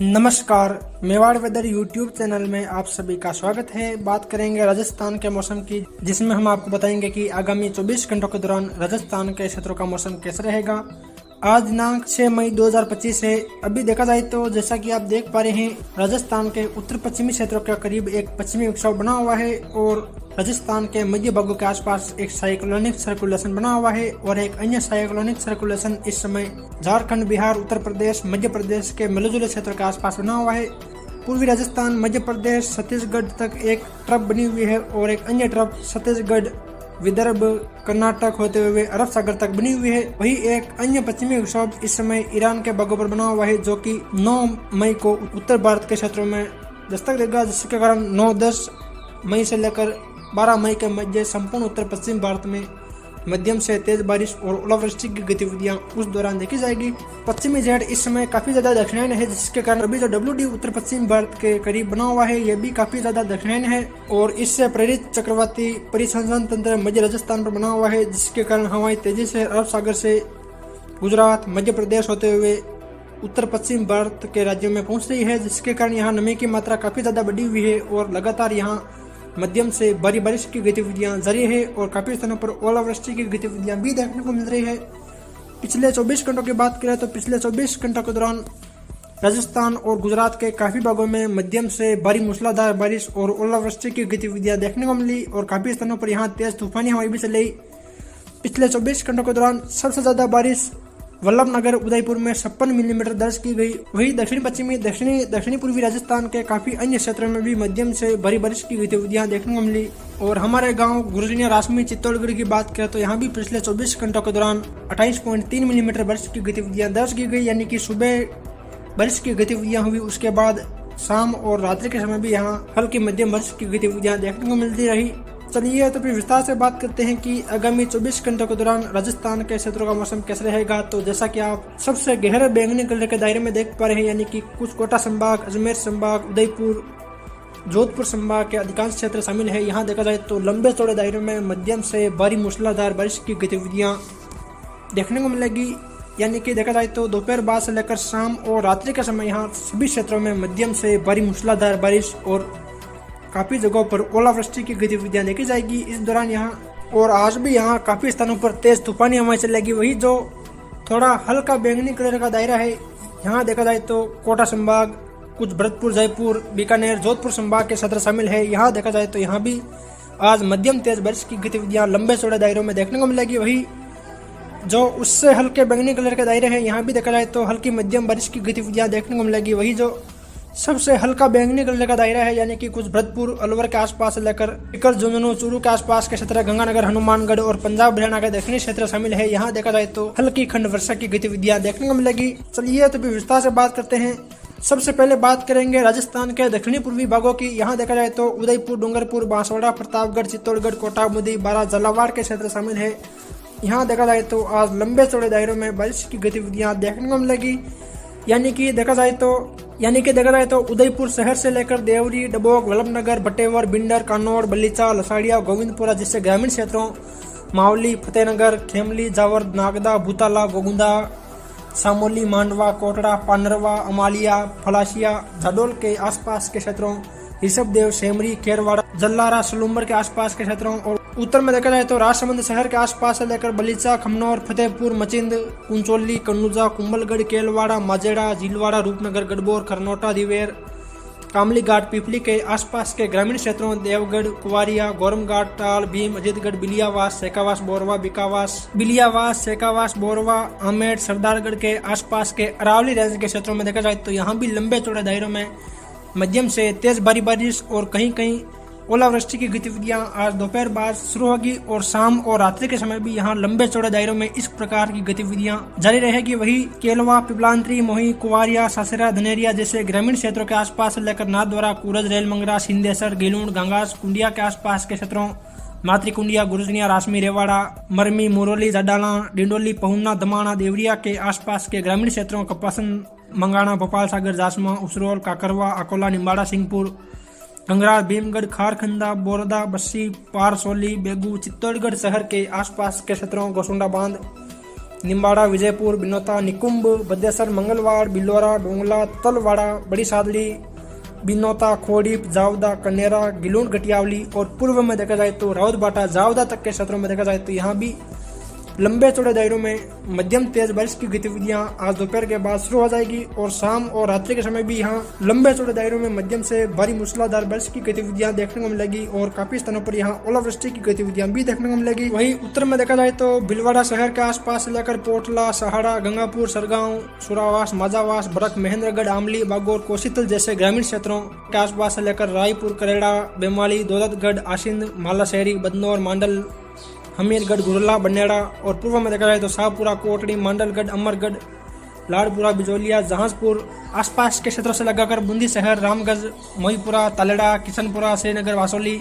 नमस्कार, Mewar weather YouTube channel में आप सभी का स्वागत है। बात करेंगे राजस्थान के मौसम की, जिसमें हम आपको बताएंगे कि आगामी 24 घंटों के दौरान राजस्थान के क्षेत्रों का मौसम कैसा रहेगा। आज दिनांक 6 मई 2025 है। अभी देखा जाए तो जैसा कि आप देख पा रहे हैं, राजस्थान के उत्तर पश्चिमी क्षेत्रों के करीब एक पश्चिमी विक्षोभ बना हुआ है और राजस्थान के मध्य भागों के आसपास एक साइक्लोनिक सर्कुलेशन बना हुआ है और एक अन्य साइक्लोनिक सर्कुलेशन इस समय झारखंड, बिहार, उत्तर प्रदेश, मध्य प्रदेश के मिले-जुले क्षेत्रों के आसपास बना हुआ है। पूर्वी राजस्थान, मध्य प्रदेश, छत्तीसगढ़ तक एक ट्रफ बनी हुई है और एक अन्य ट्रफ छत्तीसगढ़, विदर्भ, कर्नाटक होते हुए अरब सागर तक बनी हुई है। वही एक अन्य पश्चिमी विक्षोभ इस समय ईरान के भागों पर बना हुआ है, जो कि 9 मई को उत्तर भारत के क्षेत्रों में दस्तक देगा, जिसके कारण 9-10 मई से लेकर 12 मई के मध्य संपूर्ण उत्तर पश्चिम भारत में मध्यम से तेज बारिश और ओलावृष्टि की गतिविधियां उस दौरान देखी जाएगी। पश्चिमी जेड इस समय काफी ज्यादा दक्षिणायन है, जिसके कारण अभी जो WD उत्तर पश्चिम भारत के करीब बना हुआ है, यह भी काफी ज्यादा दक्षिणायन है और इससे प्रेरित चक्रवाती परिसंचरण तंत्र मध्य राजस्थान पर बना हुआ है, जिसके कारण हवाएं तेजी से अरब सागर से गुजरात, मध्य प्रदेश होते हुए उत्तर पश्चिम भारत के राज्यों में पहुंच रही है, जिसके कारण यहाँ नमी की मात्रा काफी ज्यादा बढ़ी हुई है और लगातार यहाँ मध्यम से भारी बारिश की गतिविधियां जारी है और काफी स्थानों पर ओलावृष्टि की गतिविधियां भी देखने को मिल रही है। पिछले 24 घंटों की बात करें तो पिछले 24 घंटों के दौरान राजस्थान और गुजरात के काफी भागों में मध्यम से भारी मूसलाधार बारिश और ओलावृष्टि की गतिविधियां देखने को मिली और काफी स्थानों पर यहाँ तेज तूफानी हवाएं भी चली। पिछले 24 घंटों के दौरान सबसे ज्यादा बारिश वल्लभनगर, उदयपुर में 56 मिलीमीटर दर्ज की गई। वही दक्षिणी पूर्वी राजस्थान के काफी अन्य क्षेत्रों में भी मध्यम से भारी बारिश की गतिविधियां देखने को मिली। और हमारे गांव गुरजनिया, रासमी, चित्तौड़गढ़ की बात करें तो यहाँ भी पिछले 24 घंटों के दौरान 28.3 मिलीमीटर बारिश की गतिविधियां दर्ज की गई, यानी कि सुबह बारिश की गतिविधियां हुई, उसके बाद शाम और रात्रि के समय भी यहाँ हल्की मध्यम बारिश की गतिविधियां देखने को मिलती रही। चलिए तो फिर विस्तार से बात करते हैं कि आगामी 24 घंटों के दौरान राजस्थान के क्षेत्रों का मौसम कैसा रहेगा। तो जैसा कि आप सबसे गहरे बैंगनी कलर के दायरे में देख पा रहे हैं, यानी कि कुछ कोटा संभाग, अजमेर संभाग, उदयपुर, जोधपुर संभाग के अधिकांश क्षेत्र शामिल है। यहाँ देखा जाए तो लंबे चौड़े दायरे में मध्यम से भारी मूसलाधार बारिश की गतिविधियां देखने को मिलेगी, यानी कि देखा जाए तो दोपहर बाद से लेकर शाम और रात्रि के समय यहाँ सभी क्षेत्रों में मध्यम से भारी मूसलाधार बारिश और काफी जगहों पर ओलावृष्टि की गतिविधियां देखी जाएगी इस दौरान यहाँ। और आज भी यहाँ काफी स्थानों पर तेज तूफानी हवाएं चलेगी। वही जो थोड़ा हल्का बैंगनी कलर का दायरा है, यहाँ देखा जाए तो कोटा संभाग, कुछ भरतपुर, जयपुर, बीकानेर, जोधपुर संभाग के क्षेत्र शामिल है। यहाँ देखा जाए तो यहाँ भी आज मध्यम तेज बारिश की गतिविधियां लंबे चौड़े दायरों में देखने को मिलेगी। वही जो उससे हल्के बैंगनी कलर के दायरे हैं, यहाँ भी देखा जाए तो हल्की मध्यम बारिश की गतिविधियां देखने को मिलेगी। वही जो सबसे हल्का बैंगनी कलर का दायरा है, यानी कि कुछ भरतपुर, अलवर के आसपास से लेकर टिकर, झुंझुनू, चूरू के आसपास के क्षेत्र, गंगानगर, हनुमानगढ़ और पंजाब हरियाणा के दक्षिणी क्षेत्र शामिल है। यहाँ देखा जाए तो हल्की खंड वर्षा की गतिविधियां देखने को मिलेगी। चलिए तो विस्तार से बात करते हैं। सबसे पहले बात करेंगे राजस्थान के दक्षिणी पूर्वी भागों की। यहाँ देखा जाए तो उदयपुर, डूंगरपुर, बांसवाड़ा, प्रतापगढ़, चित्तौड़गढ़, कोटा, मुदी, बारा, झालावाड़ के क्षेत्र शामिल है। यहाँ देखा जाए तो आज लंबे चौड़े दायरों में बारिश की गतिविधियां देखने को मिलेगी, यानी कि देखा जाए तो उदयपुर शहर से लेकर देवरी, डबोक, वल्लभनगर, बटेवर, बिंडर, कानौड़, बलीचा, लसाड़िया, गोविंदपुरा जैसे ग्रामीण क्षेत्रों, मावली, फतेहनगर, खेमली, जावर, नागदा, भूताला, गोगुंदा, सामोली, मांडवा, कोटड़ा, पानरवा, अमालिया, फलासिया, जाडोल के आसपास के क्षेत्रों, ऋषभदेव, सेमरी, केरवाड़ा, जल्लारा, सलूम्बर के आसपास के क्षेत्रों और उत्तर में देखा जाए तो राजसमंद शहर के आसपास से लेकर बलीचा, खमनौर, फतेहपुर, मचिंद, कुंचोली, कन्नूजा, कुंभलगढ़, केलवाड़ा, माजेड़ा, झीलवाड़ा, रूपनगर, गढ़बोर, खरनोटा, दिवेर, कामली घाट, पिपली के आसपास के ग्रामीण क्षेत्रों, देवगढ़, कुवारिया, गोरमघाट, टाल, भीम, अजितगढ़, बिलियावास, शेखावास, बोरवा, बिकावास, बोरवा, आमेर, सरदारगढ़ के आसपास के अरावली रेंज के क्षेत्रों में देखा जाए तो यहाँ भी लंबे चौड़े दायरों में मध्यम से तेज भारी बारिश और कहीं कहीं ओलावृष्टि की गतिविधियां आज दोपहर बाद शुरू होगी और शाम और रात्रि के समय भी यहाँ लंबे चौड़े दायरों में इस प्रकार की गतिविधियां जारी रहेगी। वही केलवा, पिपलांत्री, मोही, कुवारिया, सासरा, धनेरिया जैसे ग्रामीण क्षेत्रों के आसपास से लेकर नाथद्वारा, कूरज, रेलमंगरा, सिंधेसर, गेलूड़, गंगास, कुंडिया के आसपास के क्षेत्रों, मातृकुंडिया, गुरजनिया, रासमी, रेवाड़ा, मरमी, मुरौली, जाडाला, डिंडोली, पहुना, दमाणा, देवरिया के आसपास के ग्रामीण क्षेत्रों, कपासन, मंगाना, भोपाल सागर, जासमा, उसरोल, काकरवा, अकोला, निम्बाड़ा, सिंहपुर, गंगरार, भीमगढ़, खारखंदा, बोरदा, बस्सी, पारसोली, बेगू, चित्तौड़गढ़ शहर के आसपास के क्षेत्रों, गोसुंडा बांध, निम्बाड़ा, विजयपुर, बिनौता, निकुंभ, बद्देसर, मंगलवाड़, बिलोरा, डोंगला, तलवाड़ा, बड़ी सादड़ी, बिनौता, खोड़ीप, जावदा, कनेरा, गिलून, गटियावली और पूर्व में देखा जाए तो राउतबाटा, जावदा तक के क्षेत्रों में देखा जाए तो यहाँ भी लंबे चौड़े दायरों में मध्यम तेज बारिश की गतिविधियां आज दोपहर के बाद शुरू हो जाएगी और शाम और रात्रि के समय भी यहाँ लंबे चौड़े दायरों में मध्यम से भारी मूसलाधार बारिश की गतिविधियां देखने को मिलेगी और काफी स्थानों पर यहाँ ओलावृष्टि की गतिविधियां भी देखने को मिलेगी। वहीं उत्तर में देखा जाए तो भीलवाड़ा शहर के आसपास से लेकर पोटला, सहाड़ा, गंगापुर, सरगांव, सुरावास, माजावास, बरक, महेंद्रगढ़, आमली, बागोर, कोसीतल जैसे ग्रामीण क्षेत्रों के आसपास से लेकर रायपुर, करेड़ा, बेमाली, दौलतगढ़, आसिंद, मालाशहरी, बदनौर, मांडल, हमीरगढ़, गुरला, बनेड़ा और पूर्व में देखा जाए तो शाहपुरा, कोटड़ी, मांडलगढ़, अमरगढ़, लाड़पुरा, बिजोलिया, जहांजपुर आसपास के क्षेत्रों से लगाकर बूंदी शहर, रामगंज, मोईपुरा, तालेड़ा, किशनपुरा, श्रीनगर, वासोली,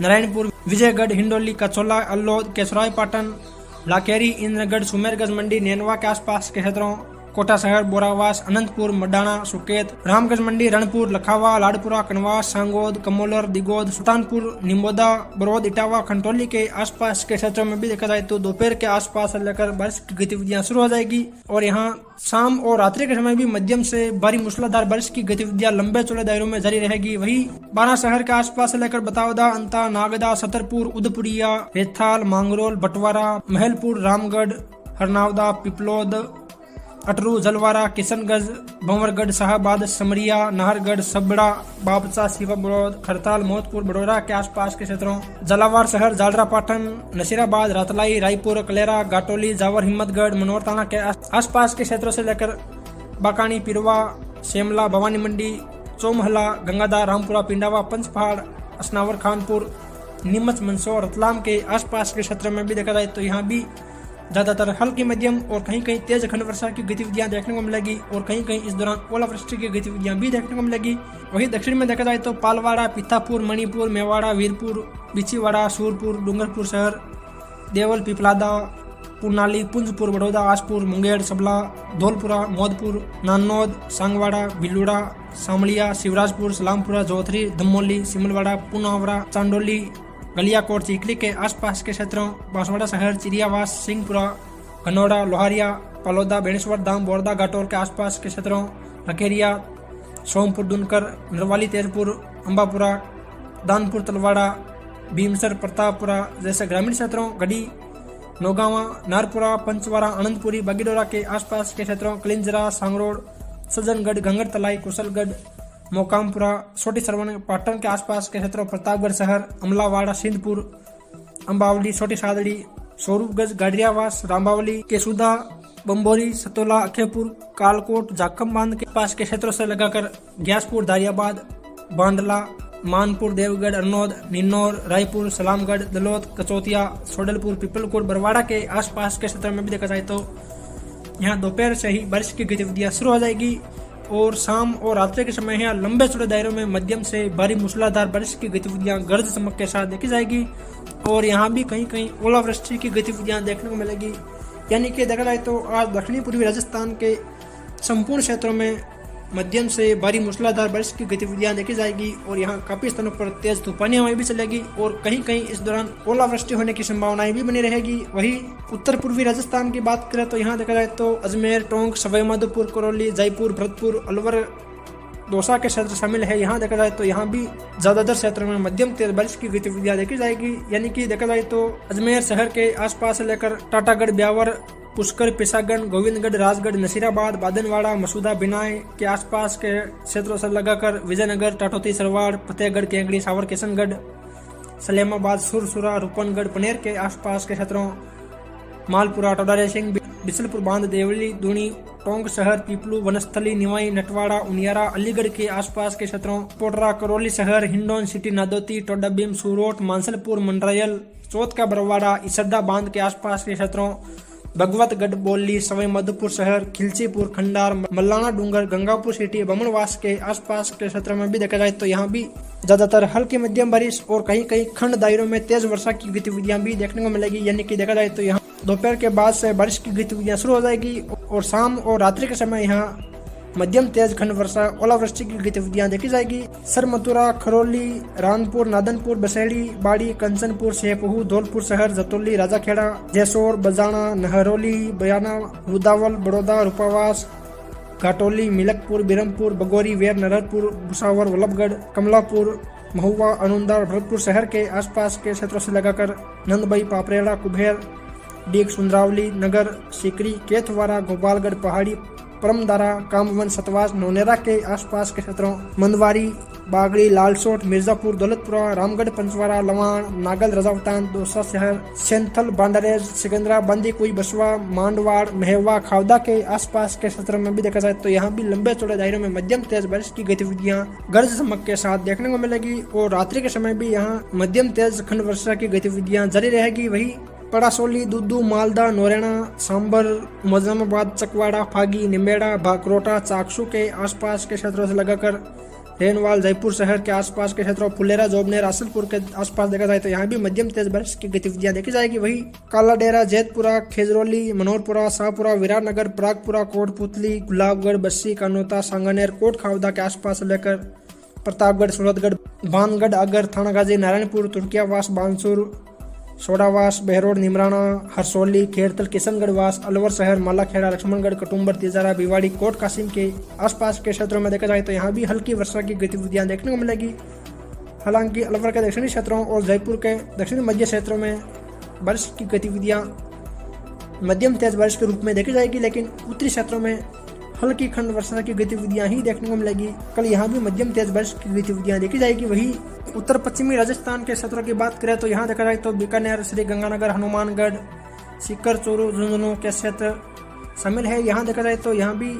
नारायणपुर, विजयगढ़, हिंडोली, कचौला, अल्लोद, केसराय, पाटन, लाकेरी, इंद्रगढ़, सुमेरगंज मंडी, नैनवा के आसपास के क्षेत्रों, कोटा शहर, बोरावास, अनंतपुर, मडाना, सुकेत, रामगंज मंडी, रणपुर, लखावा, लाड़पुरा, कनवास, सांगोद, कमोलर, दिगोद, सुल्तानपुर, निम्बोदा, बरौद, इटावा, खंटोली के आसपास के क्षेत्रों में भी देखा जाए तो दोपहर के आसपास से लेकर बारिश की गतिविधियां शुरू हो जाएगी और यहाँ शाम और रात्रि के समय भी मध्यम से भारी मूसलाधार बारिश की गतिविधियां लंबे चौड़े दायरों में जारी रहेगी। वही बारा शहर के आसपास से लेकर बतावदा, अंता, नागदा, सतरपुर, उदपुरिया, रेथाल, मांगरोल, बटवारा, महलपुर, रामगढ़, हरनावदा, पिपलोद, अटरू, जलवारा, किशनगंज, भंवरगढ़, शाहबाद, समरिया, नाहरगढ़, सबड़ा, बाबचा, शिवा बड़ौद, खड़ताल, मोहतपुर, बड़ौरा के आसपास के क्षेत्रों, जलावार शहर, जालरा, पाटन, नसीराबाद, रातलाई, रायपुर, कलेरा, गाटोली, जावर, हिम्मतगढ़, मनोरताना के आसपास के क्षेत्रों से लेकर बाकानी, पिरवा, शेमला, भवानी मंडी, चौमहला, गंगादार, रामपुरा, पिंडावा, पंचपहाड़, असनावर, खानपुर, नीमच, मंदसौर, रतलाम के आसपास के क्षेत्रों में भी देखा जाए तो यहाँ भी ज्यादातर हल्की मध्यम और कहीं कहीं तेज घन वर्षा की गतिविधियां देखने को मिलेगी और कहीं कहीं इस दौरान ओलावृष्टि की गतिविधियां भी देखने को मिलेगी। वहीं दक्षिण में देखा जाए तो पालवाड़ा, पिथापुर, मणिपुर, मेवाड़ा, वीरपुर, बिछीवाड़ा, सूरपुर, डूंगरपुर शहर, देवल, पिपलादा, पुनाली, पुंजपुर, बड़ौदा, आसपुर, मुंगेर, सबला, धौलपुरा, मोदपुर, नानौद, सांगवाड़ा, बिलुड़ा, सामलिया, शिवराजपुर, सलामपुरा, जोथरी, धमोली, सिमलवाड़ा, पुनावरा, चांडोली, गलियाकोट, चिकली के आसपास के क्षेत्रों, बांसवाड़ा शहर, चिरियावास, सिंहपुरा, घनौड़ा, लोहारिया, पलोदा, बेणेश्वर धाम, बोरदा, घाटोल के आसपास के क्षेत्रों, रकेरिया, सोमपुर, दुनकर, नरवाली, तेजपुर, अंबापुरा, दानपुर, तलवाड़ा, भीमसर, प्रतापपुरा जैसे ग्रामीण क्षेत्रों, गढ़ी, नौगावा, नारपुरा, पंचवारा, अनंतपुरी, बगीडोरा के आसपास के क्षेत्रों, कलिंजरा, सांगरोड, सज्जनगढ़, घंगर तलाई, कुशलगढ़, मोकामपुरा, छोटी सरवन, पाटन के आसपास के क्षेत्रों, प्रतापगढ़ शहर, अमलावाड़ा, सिंधपुर, अंबावली, छोटी सादड़ी, स्वरूपगंज, गाड़ियावास, रामबावली, केसुदा, बम्बोरी, सतोला, अखेपुर, कालकोट, जाखम बांध के पास के क्षेत्रों से लगाकर ग्यासपुर, दारियाबाद, बांडला, मानपुर, देवगढ़, अरनौद, निन्नौर, रायपुर, सलामगढ़, दलोत, कचौतिया, सोडलपुर, पिपलकोट, बरवाड़ा के आसपास के क्षेत्रों में भी देखा जाए तो यहाँ दोपहर से ही बारिश की गतिविधियां शुरू हो जाएगी और शाम और रात्रि के समय यहाँ लंबे चौड़े दायरों में मध्यम से भारी मूसलाधार बारिश की गतिविधियां गरज चमक के साथ देखी जाएगी और यहाँ भी कहीं कहीं ओलावृष्टि की गतिविधियां देखने को मिलेगी। यानी कि देखा जाए तो आज दक्षिणी पूर्वी राजस्थान के संपूर्ण क्षेत्रों में मध्यम से भारी मूसलाधार बारिश की गतिविधियां देखी जाएगी और यहाँ काफी स्थानों पर तेज तूफानी हवाएं भी चलेगी और कहीं कहीं इस दौरान ओलावृष्टि होने की संभावनाएं भी बनी रहेगी। वहीं उत्तर पूर्वी राजस्थान की बात करें तो यहाँ देखा जाए तो अजमेर, टोंक, सवाईमाधोपुर, करौली, जयपुर, भरतपुर, अलवर, दौसा के क्षेत्र शामिल है। यहाँ देखा जाए तो यहाँ भी ज्यादातर क्षेत्रों में मध्यम तेज बारिश की गतिविधियां देखी जाएगी। यानी कि देखा जाए तो अजमेर शहर के आसपास से लेकर टाटागढ़, ब्यावर, पुष्कर, पिसागढ़, गोविंदगढ़, राजगढ़, नसीराबाद, बादनवाड़ा, मसूदा, बिनाई के आसपास के क्षेत्रों से लगाकर विजयनगर, टाटोती, सरवाड़, फतेहगढ़, केंगड़ी, सावर, किशनगढ़, सलेमाबाद, सुरसुरा, रूपनगढ़, पनेर के आसपास के क्षेत्रों, मालपुरा, टोडारे सिंह, बिसलपुर बांध, देवली, दूनी, टोंक शहर, पीपलू, वनस्थली, निवाई, नटवाड़ा, उनियारा, अलीगढ़ के आसपास के क्षेत्रों, पोटरा, करौली शहर, हिंडौन सिटी, नादौती, टोडाबीम, सूरोट, मानसलपुर, मंडरायल, चौथ का बरवाड़ा, इसरदा बांध के आसपास के क्षेत्रों, भगवतगढ़, बोली, सवाईमाधोपुर शहर, खिलचीपुर, खंडार, मल्लाना डूंगर, गंगापुर सिटी, बमनवास के आसपास के क्षेत्रों में भी देखा जाए तो यहाँ भी ज्यादातर हल्की मध्यम बारिश और कहीं कहीं खंड दायरों में तेज वर्षा की गतिविधियां भी देखने को मिलेगी। यानी कि देखा जाए तो यहाँ दोपहर के बाद से बारिश की गतिविधियां शुरू हो जाएगी और शाम और रात्रि के समय यहाँ मध्यम तेज खंड वर्षा ओलावृष्टि की गतिविधियां देखी जाएगी। सर मथुरा, खरौली, रानपुर, नादनपुर, बसेड़ी, बाड़ी, कंचनपुर, शेपहू, धौलपुर शहर, जतौली, राजाखेड़ा, जैसोर, बजाना, नहरोली, बयाना, रुदावल, बड़ौदा, रूपावास, घाटोली, मिलकपुर, बिरमपुर, बगोरी, वेर, नरहरपुर, भुसावर, वल्लभगढ़, कमलापुर, महुआ, अनुंदा, भरतपुर शहर के आसपास के क्षेत्रों से लगाकर नंदबई, पापरेड़ा, कुबेर, डीग, सुंदरावली, नगर, सीकरी, केथवारा, गोपालगढ़, पहाड़ी, परमदारा, कामवन, सतवास, नौनेरा के आसपास के क्षेत्रों, मंदवारी, बागड़ी, लालसोट, मिर्जापुर, दौलतपुरा, रामगढ़, पंचवारा, लवाण, नागल, रजावतान, दौसा शहर, सेंथल, बांडरेज, सिकंदरा, बांदीकुई, बसवा, मांडवाड़, मेहवा, खावदा के आसपास के क्षेत्रों में भी देखा जाए तो यहाँ भी लंबे चौड़े दायरों में मध्यम तेज बारिश की गतिविधियां गरज चमक के साथ देखने को मिलेगी और रात्रि के समय भी यहाँ मध्यम तेज खंड वर्षा की गतिविधियां जारी रहेगी। वही पड़ासोली, दुद्दू, मालदा, नोरेना, सांबर, मोजामाबाद, चकवाड़ा, फागी, निम्बेड़ा, भाकरोटा, चाकसू के आसपास के क्षेत्रों से लगाकर रेनवाल, जयपुर शहर के आसपास के क्षेत्रों, फुलेरा, जोबनेर, आसलपुर के आसपास देखा जाए तो यहाँ भी मध्यम तेज बारिश की गतिविधियां देखी जाएगी। वही कालाडेरा, जैतपुरा, खेजरौली, मनोहरपुरा, शाहपुरा, विराटनगर, प्रागपुरा, कोटपुतली, गुलाबगढ़, बस्सी, कानोता, सांगानेर, कोट खावदा के आसपास लेकर प्रतापगढ़, सूरतगढ़, भानगढ़, अगर, थानागाजी, नारायणपुर, तुर्कियावास, बांसुर, सोडावास, बहरोड, निमराना, हरसौली, खेरतल, किशनगढ़वास, अलवर शहर, मालाखेड़ा, लक्ष्मणगढ़, कटुम्बर, तिजारा, भिवाड़ी, कोट कासिम के आसपास के क्षेत्रों में देखा जाए तो यहाँ भी हल्की वर्षा की गतिविधियां देखने को मिलेगी। हालांकि अलवर के दक्षिणी क्षेत्रों और जयपुर के दक्षिणी मध्य क्षेत्रों में बारिश की गतिविधियां मध्यम तेज बारिश के रूप में देखी जाएगी, लेकिन उत्तरी क्षेत्रों में हल्की खंड वर्षा की गतिविधियां ही देखने को मिलेगी। कल यहाँ भी मध्यम तेज बारिश की गतिविधियां देखी जाएगी। वही उत्तर पश्चिमी राजस्थान के क्षेत्रों की बात करें तो यहाँ देखा जाए तो बीकानेर, श्री गंगानगर, हनुमानगढ़, सीकर, चूरू, झुंझुनू के क्षेत्र शामिल है। यहाँ देखा जाए तो यहाँ भी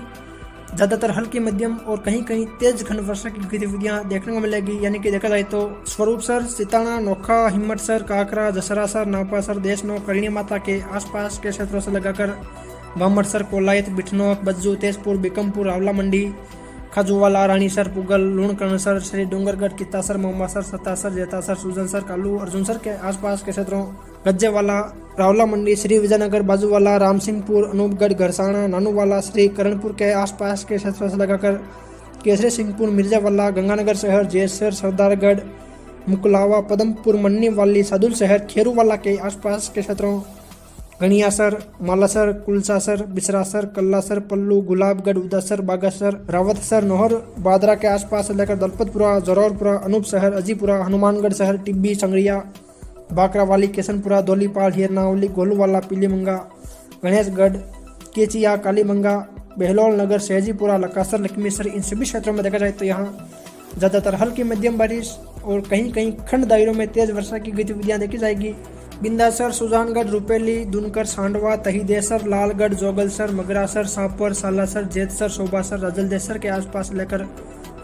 ज्यादातर हल्की मध्यम और कहीं कहीं तेज खंड वर्षा की गतिविधियां देखने को मिलेगी। यानी कि देखा जाए तो स्वरूपसर, सिताना, नोखा, हिम्मतसर, काकरा, जसरासर, नापासर, देशनो, करणी माता के आसपास के क्षेत्रों से लगाकर बामरसर, कोलायत, बिठनोक, बज्जू, तेजपुर, बिकमपुर, रावला मंडी, खजुवाला, रानीसर, पुगल, लूणकरणसर, श्री डूंगरगढ़, कितासर, मोमासर, सतासर, जेतासर, सुजनसर, कालू, अर्जुनसर के आसपास के क्षेत्रों, गज्जेवाला, रावला मंडी, श्री विजयनगर, बाजूवाला, रामसिंहपुर, अनूपगढ़, घरसाना, नानूवाला, श्री करणपुर के आसपास के क्षेत्रों से लगाकर केसरी सिंहपुर, मिर्जावाला, गंगानगर शहर, जैसर, सरदारगढ़, मुकलावा, पदमपुर, मन्नीवाली, सदुल शहर, खेरूवाला के आसपास के क्षेत्रों, गणियासर, मालासर, कुलसासर, बिसरासर, कल्लासर, पल्लू, गुलाबगढ़, उदासर, बागासर, रावतसर, नौहर, बादरा के आसपास से लेकर दलपतपुरा, जरौरपुरा, अनूप शहर, अजीपुरा, हनुमानगढ़ शहर, टिब्बी, संगरिया, बाकरावाली, केसनपुरा, दौलीपाल, हिरनावली, गोलूवाला, पीलीमंगा, गणेशगढ़, केचिया, कालीमंगा, बहलोल नगर, सहजीपुरा, लकासर, लक्ष्मीसर, इन सभी क्षेत्रों में देखा जाए तो यहाँ ज़्यादातर हल्की मध्यम बारिश और कहीं कहीं खंड दायरों में तेज वर्षा की गतिविधियां देखी जाएगी। बिंदासर, सुजानगढ़, रुपेली, दुनकर, सांडवा, तहीदेसर, लालगढ़, जोगलसर, मगरासर, सांपर, सालासर, जेतसर, शोभासर, रजलदेसर के आसपास लेकर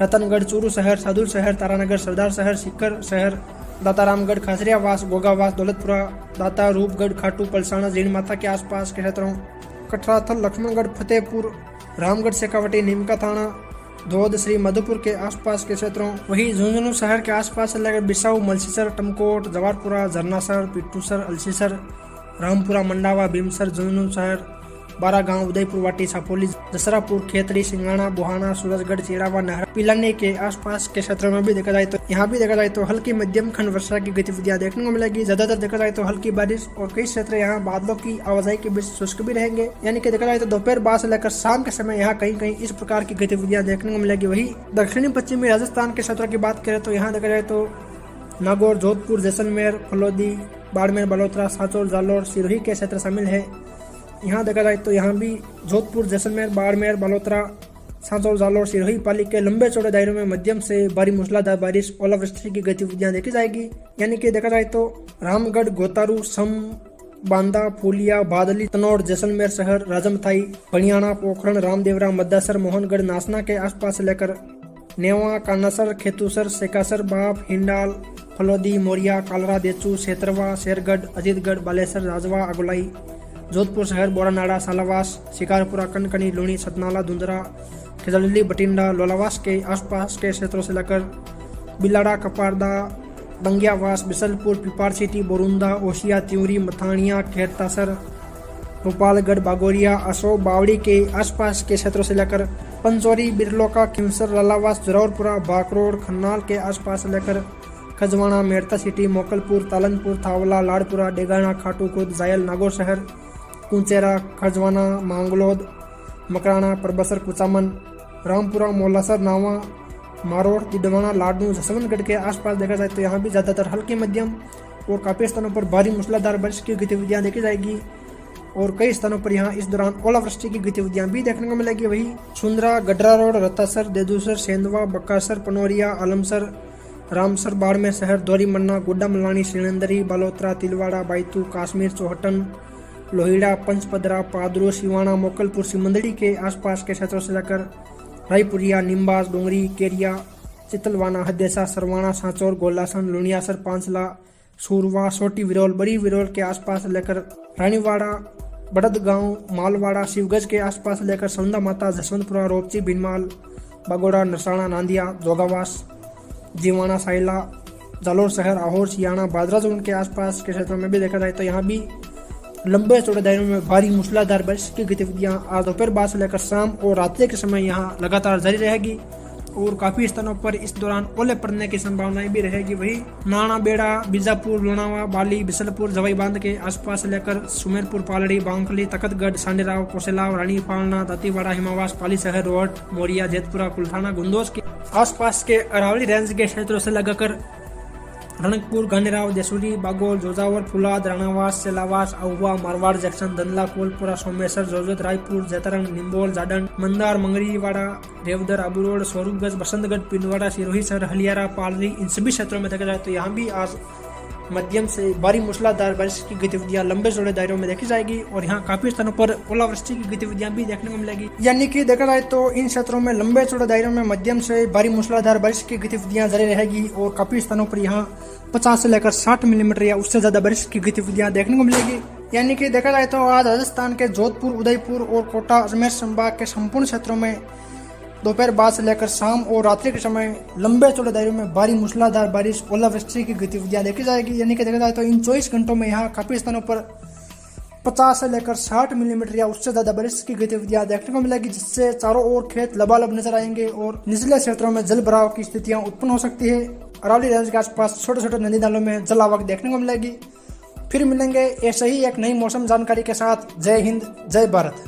रतनगढ़, चूरू शहर, सादुल शहर, तारानगर, सरदार शहर, सीकर शहर, दातारामगढ़, खासरियावास, गोगावास, दौलतपुरा, दाता, रूपगढ़, खाटू, पलसाना, जीण माता के आसपास के क्षेत्रों, कटराथल, लक्ष्मणगढ़, फतेहपुर, रामगढ़, शेखावटी, नीमका थाना, धोद, श्री मधुपुर के आसपास के क्षेत्रों, वही झुंझुनू शहर के आसपास से लेकर बिसाऊ, मलसीसर, टमकोट, जवारपुरा, झरनासर, पिट्टूसर, अलसीसर, रामपुरा, मंडावा, भीमसर, झुंझुनू शहर, बारागांव, उदयपुर, वाटी, सापोली, जसरापुर, खेतड़ी, सिंगाना, बुहाना, सूरजगढ़, चिड़ावा, नहर, पिलानी के आसपास के क्षेत्रों में भी देखा जाए तो यहाँ भी देखा जाए तो हल्की मध्यम खंड वर्षा की गतिविधियां देखने को मिलेगी। ज्यादातर देखा जाए तो हल्की बारिश और कई क्षेत्र यहाँ बादलों की आवाजाही के बीच शुष्क भी रहेंगे। यानी कि देखा जाए तो दोपहर बाद से लेकर शाम के समय यहाँ कहीं कहीं इस प्रकार की गतिविधियां देखने को मिलेगी। वही दक्षिणी पश्चिमी राजस्थान के क्षेत्रों की बात करें तो यहाँ देखा जाए तो नागौर, जोधपुर, जैसलमेर, फलोदी, बाड़मेर, बलोत्रा, सांचौर, जालोर, सिरोही के क्षेत्र शामिल है। यहाँ देखा जाए तो यहाँ भी जोधपुर, जैसलमेर, बाड़मेर, बलोत्रा, सांचौर, जालोर, सिरोही पाली के लंबे चौड़े दायरों में मध्यम से भारी मूसलाधार बारिश, ओलावृष्टि की गतिविधियां देखी जाएगी। यानी कि देखा जाए तो रामगढ़, गोतारू, सम, बांदा, फूलिया, बादली, तनौर, जैसलमेर शहर, राजमथाई, बनियाना, पोखरण, रामदेवरा, मद्दासर, मोहनगढ़, नासना के आसपास से लेकर नेवा, कानासर, खेतूसर, सेकासर, बाप, हिंडाल, फलोदी, मोरिया, कालरा, देचू, सेतरवा, शेरगढ़, अजीतगढ़, बालेसर, राजवा, अगुलाई, जोधपुर शहर, बोरानाड़ा, सालावास, शिकारपुरा, कनकनी, लूणी, सतनाला, धुंधरा, खिजली, बटिंडा, लोलावास के आसपास के क्षेत्रों से लेकर बिलाड़ा, कपारदा, बंगियावास, बिसलपुर, पिपार सिटी, बोरुंदा, ओशिया, त्यूरी, मथानिया, खेरतासर, गोपालगढ़, बागोरिया, असो, बावड़ी के आसपास के क्षेत्रों से लेकर पंचोरी, बिरलोका, खिमसर, लालावास, जरौरपुरा, बाकरोड, खन्नाल के आसपास लेकर खजवाना, मेड़ता सिटी, मोकलपुर, तालनपुर, थावला, लाड़पुरा, डेगाना, खाटू खुद, जायल, नागौर शहर, कुंचेरा, खजवाना, मांगलोद, मकराना, परबसर, कुचामन, रामपुरा, मोलासर, नावा, मारोड़, तिडवाना, लाडनू, जसवंतगढ़ के आसपास देखा जाए तो यहाँ भी ज़्यादातर हल्की मध्यम और काफ़ी स्थानों पर भारी मूसलाधार बारिश की गतिविधियाँ देखी जाएगी और कई स्थानों पर यहाँ इस दौरान ओलावृष्टि की गतिविधियां भी देखने को मिलेगी। वही सुंदरा, गडरा रोड, रत्तासर, देदूसर, सेंधवा, बक्कासर, पनोरिया, आलमसर, रामसर, बाड़मेर शहर, दौरीमन्ना, गुड्डा मलानी, श्रीनंदरी, बालोतरा, तिलवाड़ा, बायतू, काश्मीर, चौहटन, लोहिड़ा, पंचपदरा, पादरो, सिवाना, मोकलपुर, सिमंदड़ी के आसपास के क्षेत्रों से लेकर रायपुरिया, निम्बास, डोंगरी, केरिया, चितलवाना, हदेसा, सरवाना, सांचौर, गोलासन, लुणियासर, पांचला, सूरवा, छोटी विरोल, बड़ी विरोल के आसपास लेकर रानीवाड़ा, बड़दगांव, मालवाड़ा, शिवगज के आसपास लेकर सौंदा माता, जसवंतपुरा, रोपची, बिनमाल, बागोड़ा, नरसाणा, नांदिया, जोगावास, जीवाना, साइला, जालोर शहर, आहोर, सियाना, बादरा जोन के आसपास के क्षेत्रों में भी देखा जाए तो यहाँ भी लंबे चौड़े दायरों में भारी मूसलाधार बारिश की गतिविधियां आज दोपहर बाद से लेकर शाम और रात्रि के समय यहाँ लगातार जारी रहेगी और काफी स्थानों पर इस दौरान ओले पड़ने की संभावनाएं भी रहेगी। वही नाना, बेड़ा, बीजापुर, लोनावा, बाली, बिसलपुर, जवाई बांध के आसपास लेकर सुमेरपुर, पालड़ी, बांकली, तकतगढ़, सांडेराव, कोसेलाव, रानी पालना, दातीवाड़ा, हिमावास, पाली शहर, रोहट, मोरिया, जेतपुरा, कुलथाना, गुंदोज के आसपास के अरावली रेंज के क्षेत्रों से लगाकर रणकपुर, गानेराव, देसूरी, बागोल, जोजावर, फुलाद, राणावास, सेलावास, अहुआ, मारवाड़ जंक्शन, दंदला, कोलपुरा, सोमेश्वर, जोजत, रायपुर, जैतरंग, निम्बोल, जाडन, मंदार, मंगरीवाड़ा, रेवदर, अबूरोड, स्वरूपगंज, बसंतगढ़, पिंडवाड़ा, सिरोही शहर, हलियारा, पालरी, इन सभी क्षेत्रों में देखा जाए तो यहाँ भी आज मध्यम से भारी मूसलाधार बारिश की गतिविधियां लंबे चौड़े दायरों में देखी जाएगी और यहाँ काफी स्थानों पर ओलावृष्टि की गतिविधियां भी देखने को मिलेगी। यानी कि देखा जाए तो इन क्षेत्रों में लंबे चौड़े दायरों में मध्यम से भारी मूसलाधार बारिश की गतिविधियां जारी रहेगी और काफी स्थानों पर यहाँ 50 से लेकर 60 मिलीमीटर या उससे ज्यादा बारिश की गतिविधियां देखने को मिलेगी। यानी कि देखा जाए तो आज राजस्थान के जोधपुर, उदयपुर और कोटा, अजमेर संभाग के संपूर्ण क्षेत्रों में दोपहर बाद से लेकर शाम और रात्रि के समय लंबे चौड़े दायरों में भारी मूसलाधार बारिश, ओलावृष्टि की गतिविधियां देखी जाएगी। यानी कि देखा जाए तो इन 24 घंटों में यहाँ काफी स्थानों पर 50 से लेकर 60 मिलीमीटर या उससे ज्यादा बारिश की गतिविधियां देखने को मिलेगी, जिससे चारों ओर खेत लबालब नजर आएंगे और निचले क्षेत्रों में जल भराव की स्थितियां उत्पन्न हो सकती है। अरावली रेंज के आसपास छोटे छोटे नदी नालों में जल आवक देखने को मिलेगी। फिर मिलेंगे ऐसे ही एक नई मौसम जानकारी के साथ। जय हिंद, जय भारत।